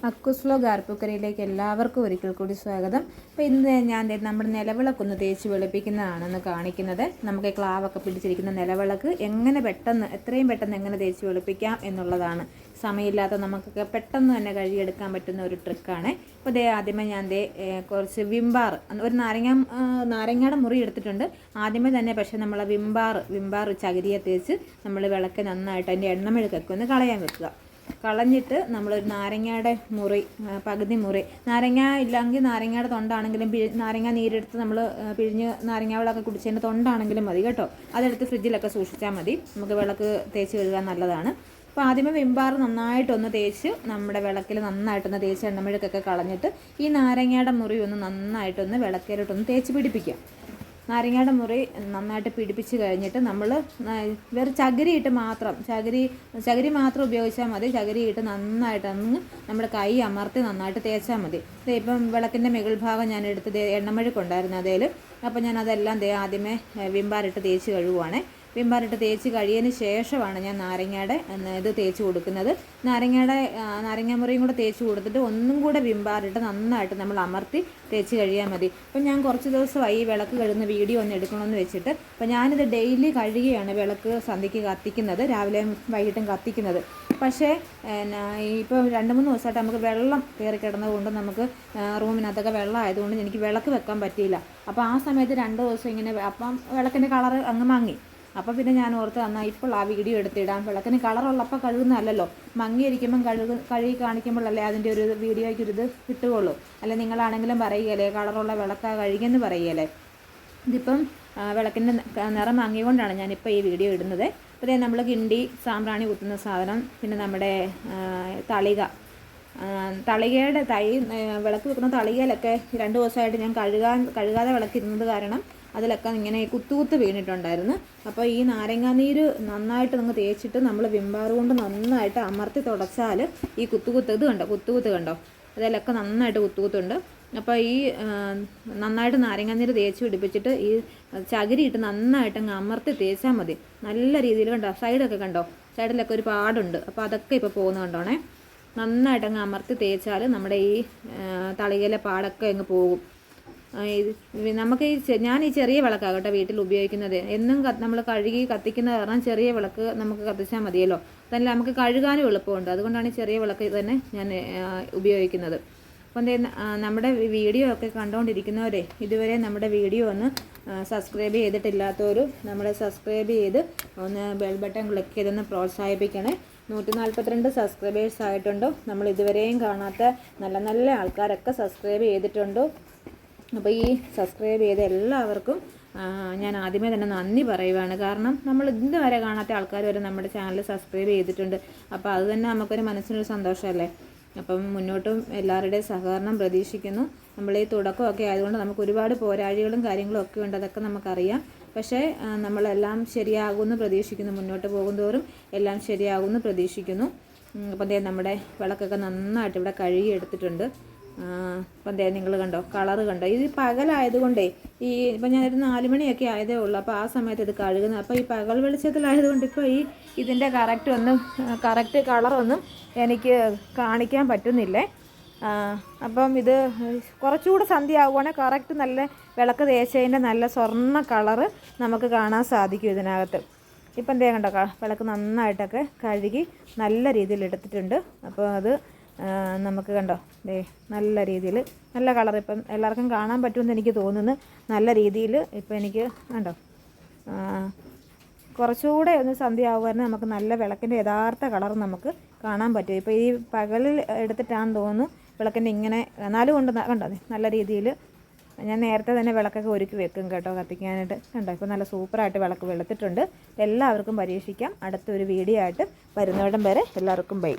അക്കുസ് vlog ആർപ്പൂക്കരയിലേക്ക് എല്ലാവർക്കും ഒരിക്കൽ കൂടി സ്വാഗതം. അപ്പോൾ ഇന്ന് ഞാൻ നമ്മുടെ നിലവിളക്കൊന്ന് തേച്ച് വെളുപ്പിക്കുന്നതാണെന്ന് കാണിക്കുന്നത്. നമുക്ക് ക്ലാവൊക്കെ പിടിച്ചിരിക്കുന്ന നിലവിളക്ക് എത്രയും പെട്ടെന്ന് എങ്ങനെ തേച്ച് വെളുപ്പിക്കാം എന്നുള്ളതാണ്. സമയമില്ലാത്ത നമുക്കൊക്കെ പെട്ടെന്ന് തന്നെ കഴുകിയെടുക്കാൻ പറ്റുന്ന ഒരു ട്രിക്കാണ്. അപ്പോൾ ആദ്യമേ ഞാൻ കുറച്ച് വിംബാർ, ഒരു നാരങ്ങയുടെ മുറി എടുത്തിട്ടുണ്ട്. ആദ്യമേ തന്നെ പക്ഷേ നമ്മൾ വിംബാർ ചകിരിയെ തേച്ച് നമ്മൾ വിളക്ക് നന്നായിട്ട് അതിൻ്റെ എണ്ണമെഴുക്കൊക്കെ ഒന്ന് കളയാൻ വെക്കുക. കളഞ്ഞിട്ട് നമ്മളൊരു നാരങ്ങയുടെ പകുതി മുറി, നാരങ്ങ ഇല്ലെങ്കിൽ നാരങ്ങയുടെ തൊണ്ടാണെങ്കിലും നാരങ്ങ നീരെടുത്ത് നമ്മൾ പിഴിഞ്ഞ് നാരങ്ങ വെള്ളമൊക്കെ കുടിച്ചതിൻ്റെ തൊണ്ടാണെങ്കിലും മതി കേട്ടോ. അതെടുത്ത് ഫ്രിഡ്ജിലൊക്കെ സൂക്ഷിച്ചാൽ മതി. നമുക്ക് വിളക്ക് തേച്ച് കഴുകാൻ നല്ലതാണ്. അപ്പോൾ ആദ്യമേ വിംബാർ നന്നായിട്ടൊന്ന് തേച്ച് നമ്മുടെ വിളക്കിൽ നന്നായിട്ടൊന്ന് തേച്ച് എണ്ണമെഴുക്കൊക്കെ കളഞ്ഞിട്ട് ഈ നാരങ്ങയുടെ മുറി ഒന്ന് നന്നായിട്ടൊന്ന് വിളക്കിലോട്ടൊന്ന് തേച്ച് പിടിപ്പിക്കാം. നാരങ്ങയുടെ മുറി നന്നായിട്ട് പിടിപ്പിച്ച് കഴിഞ്ഞിട്ട് നമ്മൾ വെറും ചകിരി മാത്രം ഉപയോഗിച്ചാൽ മതി. ചകിരിയിട്ട് നന്നായിട്ടൊന്ന് നമ്മുടെ കൈ അമർത്തി നന്നായിട്ട് തേച്ചാൽ മതി. ഇപ്പം വിളക്കിൻ്റെ മുകൾ ഭാഗം ഞാൻ എടുത്ത് എണ്ണമെഴുക്കുണ്ടായിരുന്നു അതേൽ. അപ്പോൾ ഞാൻ അതെല്ലാം ആദ്യമേ വിംബാറിട്ട് തേച്ച് കഴുകുവാണേ. വിംബാറിട്ട് തേച്ച് കഴിയതിന് ശേഷമാണ് ഞാൻ നാരങ്ങയുടെ ഇത് തേച്ച് കൊടുക്കുന്നത്. നാരങ്ങ മുറിയും കൂടെ തേച്ച് കൊടുത്തിട്ട് ഒന്നും കൂടെ വിംബാറിട്ട് നന്നായിട്ട് നമ്മൾ അമർത്തി തേച്ച് കഴിയാൽ മതി. അപ്പം ഞാൻ കുറച്ച് ദിവസമായി ഈ വിളക്ക് കഴുകുന്ന വീഡിയോ ഒന്ന് എടുക്കണമെന്ന് വെച്ചിട്ട്. അപ്പോൾ ഞാനിത് ഡെയിലി കഴുകിയാണ് വിളക്ക് സന്ധ്യയ്ക്ക് കത്തിക്കുന്നത്, രാവിലെയും വൈകിട്ടും കത്തിക്കുന്നത്. പക്ഷേ ഇപ്പോൾ 2-3 ദിവസമായിട്ട് നമുക്ക് വെള്ളം കയറി കിടന്നതുകൊണ്ട് നമുക്ക് റൂമിനകത്തൊക്കെ വെള്ളം ആയതുകൊണ്ട് എനിക്ക് വിളക്ക് വെക്കാൻ പറ്റിയില്ല. അപ്പോൾ ആ സമയത്ത് 2 ദിവസം ഇങ്ങനെ അപ്പം വിളക്കിൻ്റെ കളറ് അങ്ങ് മങ്ങി. അപ്പോൾ പിന്നെ ഞാൻ ഓർത്ത് എന്നാൽ ഇപ്പോൾ ആ വീഡിയോ എടുത്തിടാം. വിളക്കിന് കളറുള്ളപ്പോൾ കഴുകുന്നതല്ലല്ലോ, മങ്ങിയിരിക്കുമ്പം കഴുകി കാണിക്കുമ്പോഴല്ലേ അതിൻ്റെ ഒരു വീഡിയോയ്ക്കൊരിത് കിട്ടുകയുള്ളൂ. അല്ലെ നിങ്ങളാണെങ്കിലും പറയുകയല്ലേ കളറുള്ള വിളക്കാണ് കഴുകിയെന്ന് പറയുകയല്ലേ. ഇതിപ്പം വിളക്കിൻ്റെ നിറം മങ്ങിക്കൊണ്ടാണ് ഞാനിപ്പോൾ ഈ വീഡിയോ ഇടുന്നത്. അപ്പോൾ നമ്മൾ കിണ്ടി, സാമ്പ്രാണി കുത്തുന്ന സാധനം, പിന്നെ നമ്മുടെ തളികയുടെ വിളക്ക് വെക്കുന്ന തളികയിലൊക്കെ 2 ദിവസമായിട്ട് ഞാൻ കഴുകാതെ വിളക്കിരുന്നത് കാരണം അതിലൊക്കെ ഇങ്ങനെ കുത്തുകുത്ത് വീണിട്ടുണ്ടായിരുന്നു. അപ്പോൾ ഈ നാരങ്ങാനീര് നന്നായിട്ട് നിങ്ങൾ തേച്ചിട്ട് നമ്മൾ വിംബാർ കൊണ്ട് നന്നായിട്ട് അമർത്തി തുടച്ചാൽ ഈ കുത്തുകുത്ത് കണ്ടോ അതിലൊക്കെ നന്നായിട്ട് കുത്തുകുത്തുണ്ട്. അപ്പോൾ ഈ നന്നായിട്ട് നാരങ്ങാനീര് തേച്ച് പിടിപ്പിച്ചിട്ട് ഈ ചകിരിയിട്ട് നന്നായിട്ട് അങ്ങ് അമർത്തി തേച്ചാൽ മതി. നല്ല രീതിയിൽ കണ്ടോ, സൈഡിലൊക്കെ ഒരു പാടുണ്ട്. അപ്പോൾ അതൊക്കെ ഇപ്പോൾ പോകുന്നത് കണ്ടോണേ. നന്നായിട്ട് അങ്ങ് അമർത്തി തേച്ചാൽ നമ്മുടെ ഈ തളികയിലെ പാടൊക്കെ അങ്ങ് പോകും. നമുക്ക് ഞാൻ ഈ ചെറിയ വിളക്കാകട്ടെ വീട്ടിൽ ഉപയോഗിക്കുന്നത്. എന്നും നമ്മൾ കഴുകി കത്തിക്കുന്ന കാരണം ചെറിയ വിളക്ക് നമുക്ക് കത്തിച്ചാൽ മതിയല്ലോ. തന്നെ നമുക്ക് കഴുകാനും എളുപ്പമുണ്ട്. അതുകൊണ്ടാണ് ഈ ചെറിയ വിളക്ക് തന്നെ ഞാൻ ഉപയോഗിക്കുന്നത്. അപ്പം നമ്മുടെ വീഡിയോ ഒക്കെ കണ്ടുകൊണ്ടിരിക്കുന്നവരെ ഇതുവരെ നമ്മുടെ വീഡിയോ ഒന്ന് സബ്സ്ക്രൈബ് ചെയ്തിട്ടില്ലാത്തവർ നമ്മളെ സബ്സ്ക്രൈബ് ചെയ്ത് ഒന്ന് ബെൽ ബട്ടൺ ക്ലിക്ക് ചെയ്തൊന്ന് പ്രോത്സാഹിപ്പിക്കണേ. 142 സബ്സ്ക്രൈബേഴ്സ് ആയിട്ടുണ്ട്. നമ്മൾ ഇതുവരെയും കാണാത്ത നല്ല ആൾക്കാരൊക്കെ സബ്സ്ക്രൈബ് ചെയ്തിട്ടുണ്ട്. അപ്പോൾ ഈ സബ്സ്ക്രൈബ് ചെയ്ത എല്ലാവർക്കും ഞാൻ ആദ്യമേ തന്നെ നന്ദി പറയുവാണ്. കാരണം നമ്മൾ ഇതുവരെ കാണാത്ത ആൾക്കാർ വരെ നമ്മുടെ ചാനൽ സബ്സ്ക്രൈബ് ചെയ്തിട്ടുണ്ട്. അപ്പോൾ അത് തന്നെ നമുക്കൊരു മനസ്സിനൊരു സന്തോഷമല്ലേ. അപ്പം മുന്നോട്ടും എല്ലാവരുടെയും സഹകരണം പ്രതീക്ഷിക്കുന്നു. നമ്മൾ ഈ തുടക്കമൊക്കെ ആയതുകൊണ്ട് നമുക്ക് ഒരുപാട് പോരാഴികളും കാര്യങ്ങളും ഒക്കെ ഉണ്ട്, അതൊക്കെ നമുക്കറിയാം. പക്ഷേ നമ്മളെല്ലാം ശരിയാകുമെന്ന് പ്രതീക്ഷിക്കുന്നു. മുന്നോട്ട് പോകുന്തോറും എല്ലാം ആകുമെന്ന് പ്രതീക്ഷിക്കുന്നു. അപ്പം നമ്മുടെ വിളക്കൊക്കെ നന്നായിട്ട് ഇവിടെ കഴുകി എടുത്തിട്ടുണ്ട്. അപ്പം നിങ്ങൾ കണ്ടോ, കളറ് കണ്ടോ. ഇത് പകലായതുകൊണ്ടേ ഇപ്പം ഞാനൊരു 4 മണിയൊക്കെ ആയതേ ഉള്ളൂ. അപ്പോൾ ആ സമയത്ത് ഇത് കഴുകുന്നത്. അപ്പോൾ ഈ പകൽ വെളിച്ചത്തിലായതുകൊണ്ട് ഇപ്പോൾ ഇതിൻ്റെ കറക്റ്റ് കളറൊന്നും എനിക്ക് കാണിക്കാൻ പറ്റുന്നില്ലേ. അപ്പം ഇത് കുറച്ചുകൂടെ സന്ധ്യ ആവുകയാണെങ്കിൽ കറക്റ്റ് നല്ല വിളക്ക് തേച്ചതിൻ്റെ നല്ല സ്വർണ്ണ കളറ് നമുക്ക് കാണാൻ സാധിക്കും ഇതിനകത്ത്. ഇപ്പം കണ്ടോ, വിളക്ക് നന്നായിട്ടൊക്കെ കഴുകി നല്ല രീതിയിൽ എടുത്തിട്ടുണ്ട്. അപ്പോൾ അത് നമുക്ക് കണ്ടോ നല്ല രീതിയിൽ നല്ല കളർ ഇപ്പം എല്ലാവർക്കും കാണാൻ പറ്റുമെന്ന് എനിക്ക് തോന്നുന്നു. നല്ല രീതിയിൽ ഇപ്പം എനിക്ക് കണ്ടോ കുറച്ചുകൂടെ ഒന്ന് സന്ധ്യ ആവുകയാണെങ്കിൽ നമുക്ക് നല്ല വിളക്കിൻ്റെ യഥാർത്ഥ കളർ നമുക്ക് കാണാൻ പറ്റും. ഇപ്പോൾ ഈ പകലിൽ എടുത്തിട്ടാണെന്ന് തോന്നുന്നു വിളക്കിൻ്റെ ഇങ്ങനെ എന്നാലും കൊണ്ട് കണ്ടോ നല്ല രീതിയിൽ. ഞാൻ നേരത്തെ തന്നെ വിളക്കൊക്കെ ഒരുക്കി വെക്കും കേട്ടോ കത്തിക്കാനായിട്ട്. കണ്ടോ ഇപ്പോൾ നല്ല സൂപ്പറായിട്ട് വിളക്ക് വെളുത്തിട്ടുണ്ട്. എല്ലാവർക്കും പരീക്ഷിക്കാം. അടുത്തൊരു വീഡിയോ ആയിട്ട് വരുന്നിടം വരെ എല്ലാവർക്കും ബൈ.